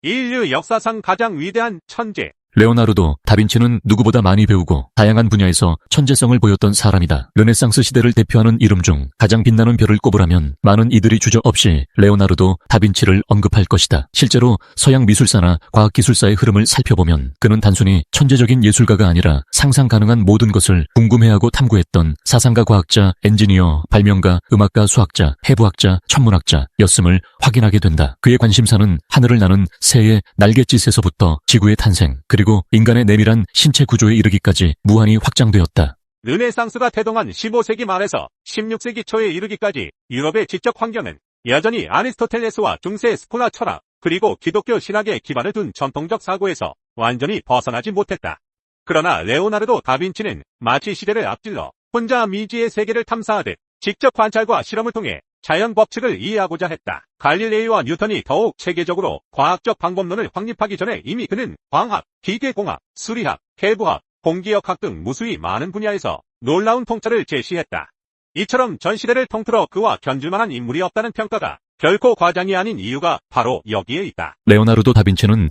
인류 역사상 가장 위대한 천재. 레오나르도 다빈치는 누구보다 많이 배우고 다양한 분야에서 천재성을 보였던 사람이다. 르네상스 시대를 대표하는 이름 중 가장 빛나는 별을 꼽으라면 많은 이들이 주저없이 레오나르도 다빈치를 언급할 것이다. 실제로 서양 미술사나 과학기술사의 흐름을 살펴보면 그는 단순히 천재적인 예술가가 아니라 상상 가능한 모든 것을 궁금해하고 탐구했던 사상가, 과학자, 엔지니어, 발명가, 음악가, 수학자, 해부학자, 천문학자였음을 확인하게 된다. 그의 관심사는 하늘을 나는 새의 날갯짓에서부터 지구의 탄생, 그리고 인간의 내밀한 신체 구조에 이르기까지 무한히 확장되었다. 르네상스가 태동한 15세기 말에서 16세기 초에 이르기까지 유럽의 지적 환경은 여전히 아리스토텔레스와 중세 스콜라 철학, 그리고 기독교 신학에 기반을 둔 전통적 사고에서 완전히 벗어나지 못했다. 그러나 레오나르도 다빈치는 마치 시대를 앞질러 혼자 미지의 세계를 탐사하듯 직접 관찰과 실험을 통해 자연 법칙을 이해하고자 했다. 갈릴레이와 뉴턴이 더욱 체계적으로 과학적 방법론을 확립하기 전에 이미 그는 광학, 기계공학, 수리학, 해부학, 공기역학 등 무수히 많은 분야에서 놀라운 통찰을 제시했다. 이처럼 전 시대를 통틀어 그와 견줄만한 인물이 없다는 평가가 결코 과장이 아닌 이유가 바로 여기에 있다. 레오나르도 다빈치는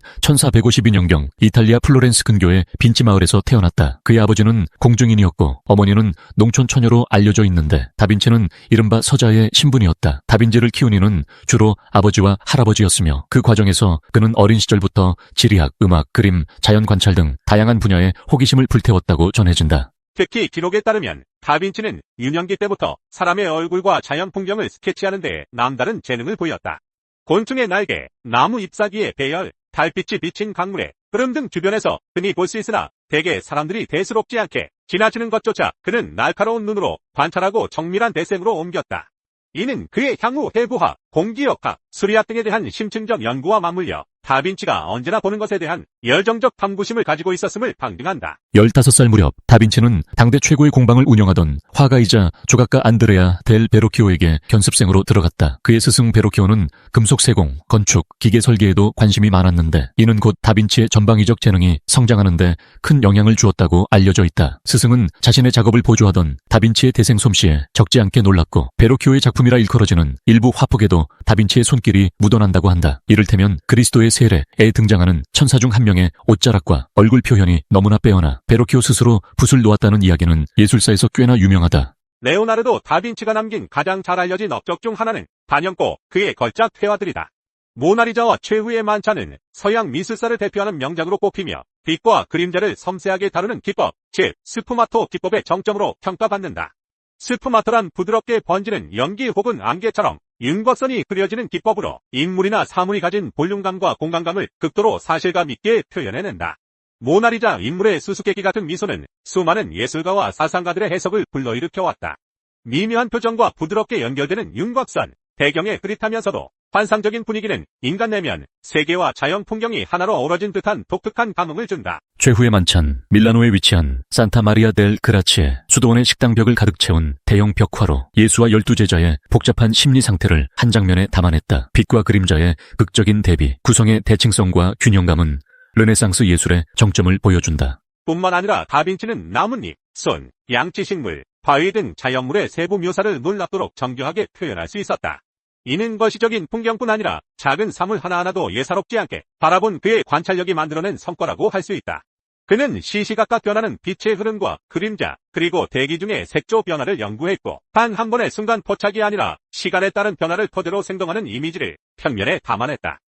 1452년경 이탈리아 플로렌스 근교의 빈치 마을에서 태어났다. 그의 아버지는 공중인이었고 어머니는 농촌 처녀로 알려져 있는데 다빈치는 이른바 서자의 신분이었다. 다빈치를 키운 이는 주로 아버지와 할아버지였으며 그 과정에서 그는 어린 시절부터 지리학, 음악, 그림, 자연 관찰 등 다양한 분야에 호기심을 불태웠다고 전해진다. 특히 기록에 따르면 다빈치는 유년기 때부터 사람의 얼굴과 자연 풍경을 스케치하는 데 남다른 재능을 보였다. 곤충의 날개, 나무 잎사귀의 배열, 달빛이 비친 강물의 흐름 등 주변에서 흔히 볼 수 있으나 대개 사람들이 대수롭지 않게 지나치는 것조차 그는 날카로운 눈으로 관찰하고 정밀한 대생으로 옮겼다. 이는 그의 향후 해부학, 공기역학, 수리학 등에 대한 심층적 연구와 맞물려 다빈치가 언제나 보는 것에 대한 열정적 탐구심을 가지고 있었음을 방증한다. 15살 무렵 다빈치는 당대 최고의 공방을 운영하던 화가이자 조각가 안드레아 델 베로키오에게 견습생으로 들어갔다. 그의 스승 베로키오는 금속 세공, 건축, 기계 설계에도 관심이 많았는데 이는 곧 다빈치의 전방위적 재능이 성장하는데 큰 영향을 주었다고 알려져 있다. 스승은 자신의 작업을 보조하던 다빈치의 대생 솜씨에 적지 않게 놀랐고 베로키오의 작품이라 일컬어지는 일부 화폭에도 다빈치의 손길이 묻어난다고 한다. 이를테면 그리스도의 세례에 등장하는 천사 중 한 명의 옷자락과 얼굴 표현이 너무나 빼어나 베로키오 스스로 붓을 놓았다는 이야기는 예술사에서 꽤나 유명하다. 레오나르도 다빈치가 남긴 가장 잘 알려진 업적 중 하나는 단연코 그의 걸작 회화들이다. 모나리자와 최후의 만찬은 서양 미술사를 대표하는 명작으로 꼽히며 빛과 그림자를 섬세하게 다루는 기법, 즉 스푸마토 기법의 정점으로 평가받는다. 스푸마토란 부드럽게 번지는 연기 혹은 안개처럼 윤곽선이 그려지는 기법으로 인물이나 사물이 가진 볼륨감과 공간감을 극도로 사실감 있게 표현해낸다. 모나리자 인물의 수수께끼 같은 미소는 수많은 예술가와 사상가들의 해석을 불러일으켜왔다. 미묘한 표정과 부드럽게 연결되는 윤곽선, 배경의 흐릿하면서도 환상적인 분위기는 인간 내면, 세계와 자연 풍경이 하나로 어우러진 듯한 독특한 감흥을 준다. 최후의 만찬, 밀라노에 위치한 산타 마리아 델 그라치에 수도원의 식당벽을 가득 채운 대형 벽화로 예수와 12제자의 복잡한 심리 상태를 한 장면에 담아냈다. 빛과 그림자의 극적인 대비, 구성의 대칭성과 균형감은 르네상스 예술의 정점을 보여준다. 뿐만 아니라 다빈치는 나뭇잎, 손, 양치식물, 바위 등 자연물의 세부 묘사를 놀랍도록 정교하게 표현할 수 있었다. 이는 거시적인 풍경뿐 아니라 작은 사물 하나하나도 예사롭지 않게 바라본 그의 관찰력이 만들어낸 성과라고 할 수 있다. 그는 시시각각 변하는 빛의 흐름과 그림자, 그리고 대기 중의 색조 변화를 연구했고 단 한 번의 순간 포착이 아니라 시간에 따른 변화를 토대로 생동하는 이미지를 평면에 담아냈다.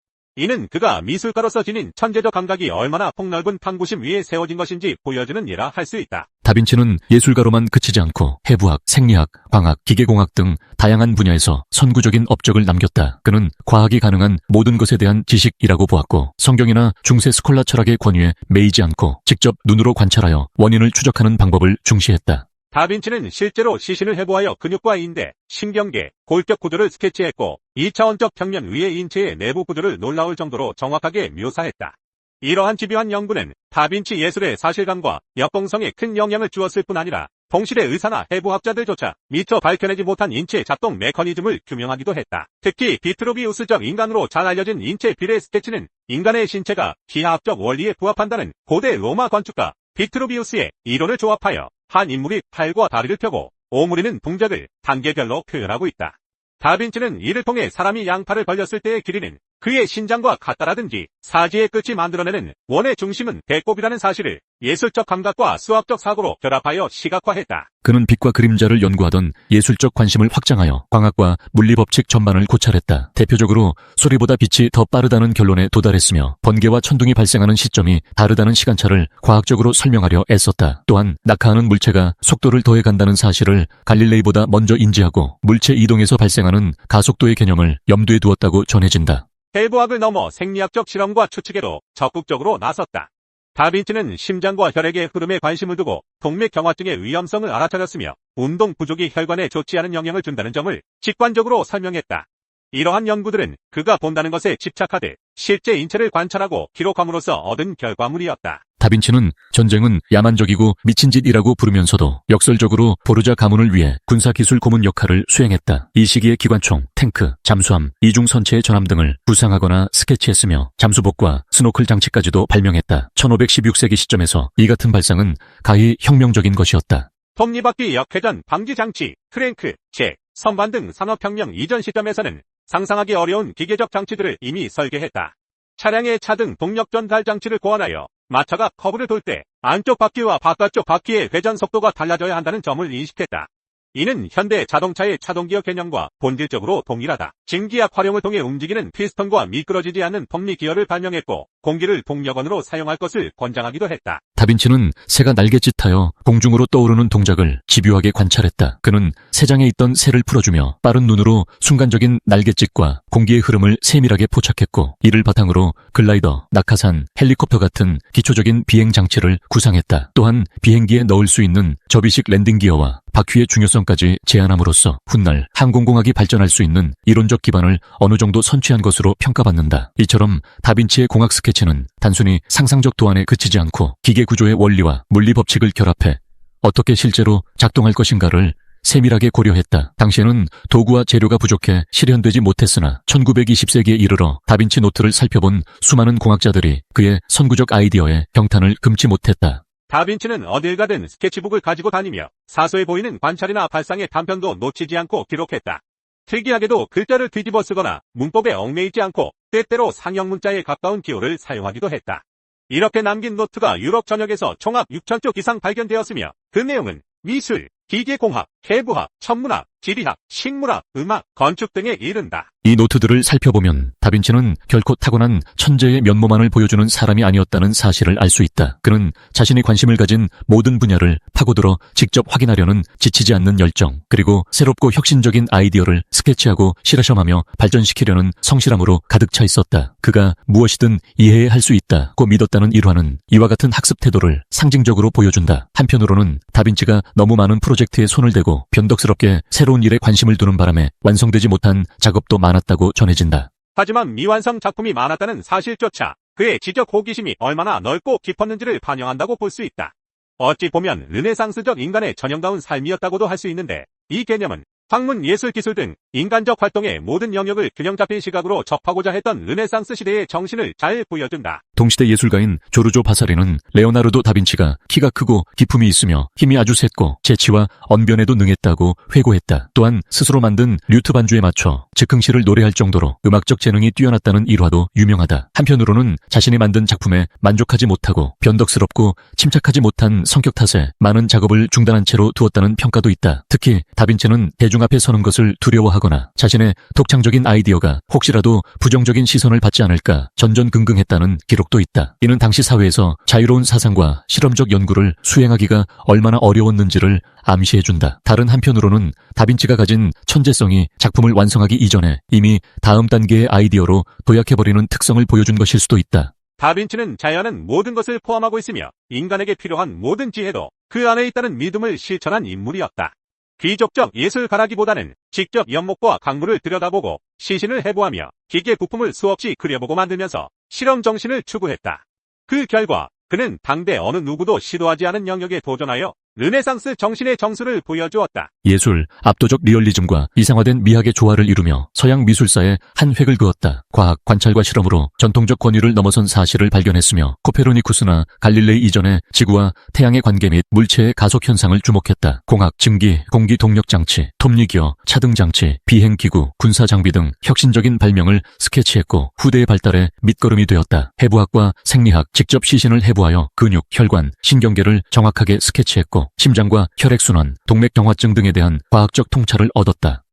이는 그가 미술가로서 지닌 천재적 감각이 얼마나 폭넓은 탐구심 위에 세워진 것인지 보여주는 예라 할 수 있다. 다빈치는 예술가로만 그치지 않고 해부학, 생리학, 광학, 기계공학 등 다양한 분야에서 선구적인 업적을 남겼다. 그는 과학이 가능한 모든 것에 대한 지식이라고 보았고 성경이나 중세 스콜라 철학의 권위에 매이지 않고 직접 눈으로 관찰하여 원인을 추적하는 방법을 중시했다. 다빈치는 실제로 시신을 해부하여 근육과 인대, 신경계, 골격 구조를 스케치했고 2차원적 평면 위의 인체의 내부 구조를 놀라울 정도로 정확하게 묘사했다. 이러한 집요한 연구는 다빈치 예술의 사실감과 역동성에 큰 영향을 주었을 뿐 아니라 동시대 의사나 해부학자들조차 미처 밝혀내지 못한 인체 작동 메커니즘을 규명하기도 했다. 특히 비트루비우스적 인간으로 잘 알려진 인체 비례 스케치는 인간의 신체가 기하학적 원리에 부합한다는 고대 로마 건축가 비트루비우스의 이론을 조합하여 한 인물이 팔과 다리를 펴고 오므리는 동작을 단계별로 표현하고 있다. 다빈치는 이를 통해 사람이 양팔을 벌렸을 때의 길이는 그의 신장과 같다라든지 사지의 끝이 만들어내는 원의 중심은 배꼽이라는 사실을 예술적 감각과 수학적 사고로 결합하여 시각화했다. 그는 빛과 그림자를 연구하던 예술적 관심을 확장하여 광학과 물리법칙 전반을 고찰했다. 대표적으로 소리보다 빛이 더 빠르다는 결론에 도달했으며 번개와 천둥이 발생하는 시점이 다르다는 시간차를 과학적으로 설명하려 애썼다. 또한 낙하하는 물체가 속도를 더해간다는 사실을 갈릴레이보다 먼저 인지하고 물체 이동에서 발생하는 가속도의 개념을 염두에 두었다고 전해진다. 해부학을 넘어 생리학적 실험과 추측에도 적극적으로 나섰다. 다빈치는 심장과 혈액의 흐름에 관심을 두고 동맥경화증의 위험성을 알아차렸으며 운동 부족이 혈관에 좋지 않은 영향을 준다는 점을 직관적으로 설명했다. 이러한 연구들은 그가 본다는 것에 집착하되 실제 인체를 관찰하고 기록함으로써 얻은 결과물이었다. 다빈치는 전쟁은 야만적이고 미친 짓이라고 부르면서도 역설적으로 보르자 가문을 위해 군사기술 고문 역할을 수행했다. 이 시기에 기관총, 탱크, 잠수함, 이중선체의 전함 등을 구상하거나 스케치했으며 잠수복과 스노클 장치까지도 발명했다. 1516세기 시점에서 이 같은 발상은 가히 혁명적인 것이었다. 톱니바퀴 역회전 방지 장치, 크랭크, 잭, 선반 등 산업혁명 이전 시점에서는 상상하기 어려운 기계적 장치들을 이미 설계했다. 차량의 차등 동력 전달 장치를 고안하여 마차가 커브를 돌 때 안쪽 바퀴와 바깥쪽 바퀴의 회전 속도가 달라져야 한다는 점을 인식했다. 이는 현대 자동차의 차동기어 개념과 본질적으로 동일하다. 증기압 활용을 통해 움직이는 피스톤과 미끄러지지 않는 톱니 기어를 발명했고 공기를 동력원으로 사용할 것을 권장하기도 했다. 다빈치는 새가 날갯짓하여 공중으로 떠오르는 동작을 집요하게 관찰했다. 그는 새장에 있던 새를 풀어주며 빠른 눈으로 순간적인 날갯짓과 공기의 흐름을 세밀하게 포착했고 이를 바탕으로 글라이더, 낙하산, 헬리콥터 같은 기초적인 비행 장치를 구상했다. 또한 비행기에 넣을 수 있는 접이식 랜딩 기어와 바퀴의 중요성까지 제안함으로써 훗날 항공공학이 발전할 수 있는 이론적 기반을 어느 정도 선취한 것으로 평가받는다. 이처럼 다빈치의 공학 스케치는 단순히 상상적 도안에 그치지 않고 기계 구조의 원리와 물리 법칙을 결합해 어떻게 실제로 작동할 것인가를 세밀하게 고려했다. 당시에는 도구와 재료가 부족해 실현되지 못했으나 1920세기에 이르러 다빈치 노트를 살펴본 수많은 공학자들이 그의 선구적 아이디어에 경탄을 금치 못했다. 다빈치는 어딜 가든 스케치북을 가지고 다니며 사소해 보이는 관찰이나 발상의 단편도 놓치지 않고 기록했다. 특이하게도 글자를 뒤집어 쓰거나 문법에 얽매이지 않고 때때로 상형 문자에 가까운 기호를 사용하기도 했다. 이렇게 남긴 노트가 유럽 전역에서 총합 6,000쪽 이상 발견되었으며 그 내용은 미술, 기계공학, 해부학, 천문학, 지리학, 식물학, 음악, 건축 등에 이른다. 이 노트들을 살펴보면 다빈치는 결코 타고난 천재의 면모만을 보여주는 사람이 아니었다는 사실을 알 수 있다. 그는 자신이 관심을 가진 모든 분야를 파고들어 직접 확인하려는 지치지 않는 열정, 그리고 새롭고 혁신적인 아이디어를 스케치하고 실험하며 발전시키려는 성실함으로 가득 차 있었다. 그가 무엇이든 이해할 수 있다고 믿었다는 일화는 이와 같은 학습 태도를 상징적으로 보여준다. 한편으로는 다빈치가 너무 많은 프로젝트에 손을 대고 변덕스럽게 새로운 일에 관심을 두는 바람에 완성되지 못한 작업도 많았다고 전해진다. 하지만 미완성 작품이 많았다는 사실조차 그의 지적 호기심이 얼마나 넓고 깊었는지를 반영한다고 볼 수 있다. 어찌 보면 르네상스적 인간의 전형다운 삶이었다고도 할 수 있는데 이 개념은 학문, 예술, 기술 등 인간적 활동의 모든 영역을 균형 잡힌 시각으로 접하고자 했던 르네상스 시대의 정신을 잘 보여준다. 동시대 예술가인 조르조 바사리는 레오나르도 다빈치가 키가 크고 기품이 있으며 힘이 아주 셌고 재치와 언변에도 능했다고 회고했다. 또한 스스로 만든 류트 반주에 맞춰 즉흥시를 노래할 정도로 음악적 재능이 뛰어났다는 일화도 유명하다. 한편으로는 자신이 만든 작품에 만족하지 못하고 변덕스럽고 침착하지 못한 성격 탓에 많은 작업을 중단한 채로 두었다는 평가도 있다. 특히 다빈치는 대중 앞에 서는 것을 두려워하거나 자신의 독창적인 아이디어가 혹시라도 부정적인 시선을 받지 않을까 전전긍긍했다는 기록도 있다. 이는 당시 사회에서 자유로운 사상과 실험적 연구를 수행하기가 얼마나 어려웠는지를 암시해준다. 다른 한편으로는 다빈치가 가진 천재성이 작품을 완성하기 이전에 이미 다음 단계의 아이디어로 도약해버리는 특성을 보여준 것일 수도 있다. 다빈치는 자연은 모든 것을 포함하고 있으며 인간에게 필요한 모든 지혜도 그 안에 있다는 믿음을 실천한 인물이었다. 귀족적 예술가라기보다는 직접 연못과 강물을 들여다보고 시신을 해부하며 기계 부품을 수없이 그려보고 만들면서 실험 정신을 추구했다. 그 결과 그는 당대 어느 누구도 시도하지 않은 영역에 도전하여 르네상스 정신의 정수를 보여주었다. 예술, 압도적 리얼리즘과 이상화된 미학의 조화를 이루며 서양 미술사에 한 획을 그었다. 과학, 관찰과 실험으로 전통적 권위를 넘어선 사실을 발견했으며 코페르니쿠스나 갈릴레이 이전에 지구와 태양의 관계 및 물체의 가속 현상을 주목했다. 공학, 증기, 공기 동력 장치, 톱니기어, 차등 장치, 비행 기구, 군사 장비 등 혁신적인 발명을 스케치했고 후대의 발달에 밑거름이 되었다. 해부학과 생리학, 직접 시신을 해부하여 근육, 혈관, 신경계를 정확하게 스케치했고 심장과 혈액순환, 동맥경화증 등에 대한 과학적 통찰을 얻었다.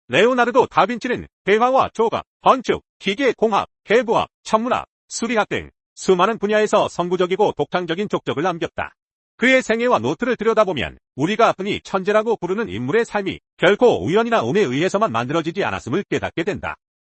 레오나르도 다빈치는 대화와 조각, 건축, 기계공학, 해부학, 천문학, 수리학 등 수많은 분야에서 선구적이고 독창적인 족적을 남겼다. 그의 생애와 노트를 들여다보면 우리가 흔히 천재라고 부르는 인물의 삶이 결코 우연이나 운에 의해서만 만들어지지 않았음을 깨닫게 된다.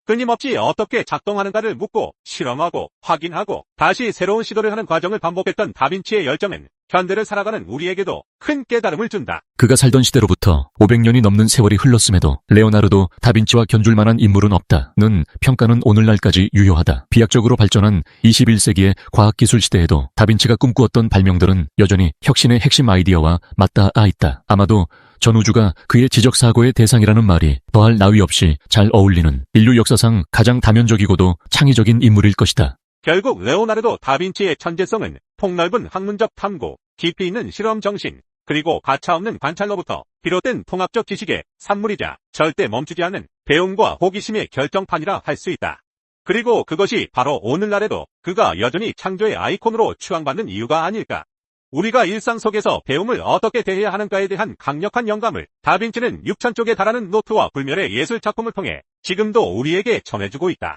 끊임없이 어떻게 작동하는가를 묻고 실험하고 확인하고 다시 새로운 시도를 하는 과정을 반복했던 다빈치의 열정은 현대를 살아가는 우리에게도 큰 깨달음을 준다. 그가 살던 시대로부터 500년이 넘는 세월이 흘렀음에도 레오나르도 다빈치와 견줄 만한 인물은 없다는 평가는 오늘날까지 유효하다. 비약적으로 발전한 21세기의 과학기술 시대에도 다빈치가 꿈꾸었던 발명들은 여전히 혁신의 핵심 아이디어와 맞닿아 있다. 아마도 전 우주가 그의 지적사고의 대상이라는 말이 더할 나위 없이 잘 어울리는 인류 역사상 가장 다면적이고도 창의적인 인물일 것이다. 결국 레오나르도 다빈치의 천재성은 폭넓은 학문적 탐구, 깊이 있는 실험 정신, 그리고 가차없는 관찰로부터 비롯된 통합적 지식의 산물이자 절대 멈추지 않는 배움과 호기심의 결정판이라 할 수 있다. 그리고 그것이 바로 오늘날에도 그가 여전히 창조의 아이콘으로 추앙받는 이유가 아닐까. 우리가 일상 속에서 배움을 어떻게 대해야 하는가에 대한 강력한 영감을 다빈치는 6,000쪽에 달하는 노트와 불멸의 예술 작품을 통해 지금도 우리에게 전해주고 있다.